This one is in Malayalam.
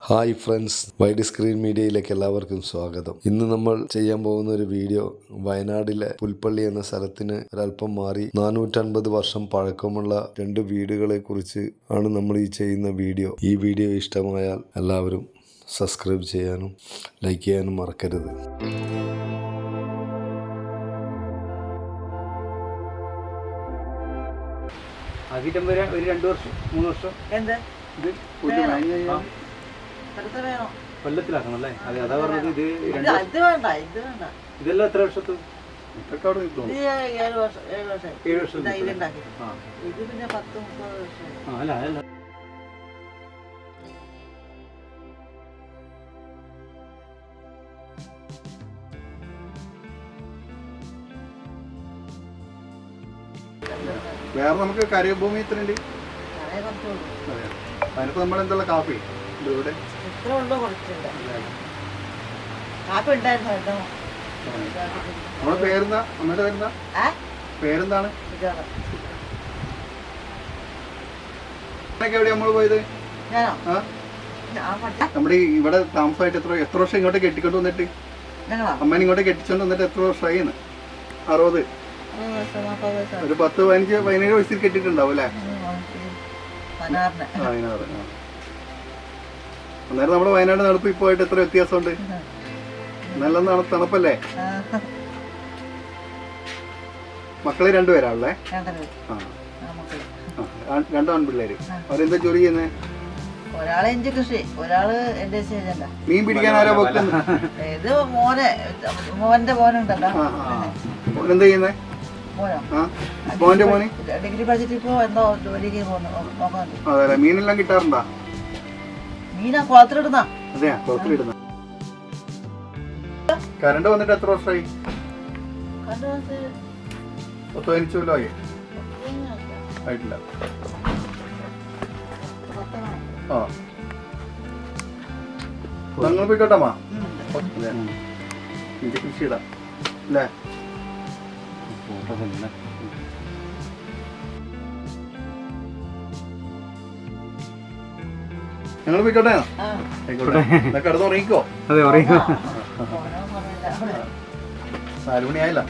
ഹായ് ഫ്രണ്ട്സ്, വൈഡ് സ്ക്രീൻ മീഡിയയിലേക്ക് എല്ലാവർക്കും സ്വാഗതം. ഇന്ന് നമ്മൾ ചെയ്യാൻ പോകുന്ന ഒരു വീഡിയോ വയനാട്ടിലെ പുൽപ്പള്ളി എന്ന സ്ഥലത്തിന് ഒരല്പം മാറി 450 വർഷം പഴക്കമുള്ള 2 വീടുകളെ കുറിച്ച് ആണ് നമ്മൾ ഈ ചെയ്യുന്ന വീഡിയോ. ഈ വീഡിയോ ഇഷ്ടമായാൽ എല്ലാവരും സബ്സ്ക്രൈബ് ചെയ്യാനും ലൈക്ക് ചെയ്യാനും മറക്കരുത്. ഒരു 2 വർഷം 3 വർഷം കൊല്ലത്തിലാക്കണം അല്ലേ? അതെ, അതാ പറഞ്ഞത്. ഇതെല്ലാം എത്ര വർഷത്ത്? 7 വർഷം. 7 വർഷം. അല്ല അല്ല വേറെ നമുക്ക് കരഭൂമി ഇത്രയുണ്ട്. അതിനകത്ത് നമ്മളെന്തുള്ള കാപ്പി ഇവിടെ നമ്മുടെ പേരെന്താ? അമ്മയുടെ പേരെന്താ? പേരെന്താണ്? എവിടെയാ നമ്മള് പോയത്? നമ്മുടെ ഇവിടെ താമസമായിട്ട് എത്ര വർഷം ഇങ്ങോട്ട് കെട്ടിക്കൊണ്ട് വന്നിട്ട്? അമ്മേനെ ഇങ്ങോട്ട് കെട്ടിച്ചോണ്ട് വന്നിട്ട് എത്ര വർഷമായി? 60. ഒരു 10-15-17 വയസ്സിൽ കെട്ടിട്ടുണ്ടാവും അല്ലേ? 16. അന്നേരം നമ്മുടെ വയനാട് നടപ്പ് ഇപ്പൊ ആയിട്ട് എത്ര വ്യത്യാസമുണ്ട്? നല്ല തണുപ്പല്ലേ? മക്കള് 2 പേരാണല്ലേ? 2 ആൺപിള്ളേര്. അവരെന്താ ജോലി ചെയ്യുന്നേ? ഒരാളെ ഇഞ്ചി കൃഷി, ഒരാള് എന്റെ മീൻ പിടിക്കാൻ ആരാ വെക്കുന്നത്? ഇത് മോന്റെ മോനുണ്ടല്ലോ. എന്താ ചെയ്യുന്നേ? മോന്റെ മോന് ഡിഗ്രി പഠിച്ചിട്ട് ഇപ്പൊ എന്തോ ജോലിക്ക് നോക്കാൻ. അതെ, മീനെല്ലാം കിട്ടാറുണ്ടോ? മീനാ കുളത്തിലിടുന്ന. അതെയാ, കുളത്തിലിടുന്ന. കറണ്ട് വന്നിട്ട് എത്ര വർഷമായി? 10-15 കൊല്ലമായി ആയിട്ടില്ല. ആ, ഞങ്ങൾ പോയിക്കോട്ടമ്മ. എനിക്ക് കൃഷി ഇടാം അല്ലേ? ഞങ്ങൾ പോയിക്കോട്ടെ. കിടന്ന് ഉറങ്ങിക്കോ. അതെ, ഉറങ്ങിക്കോ. 4 മണിയായില്ല.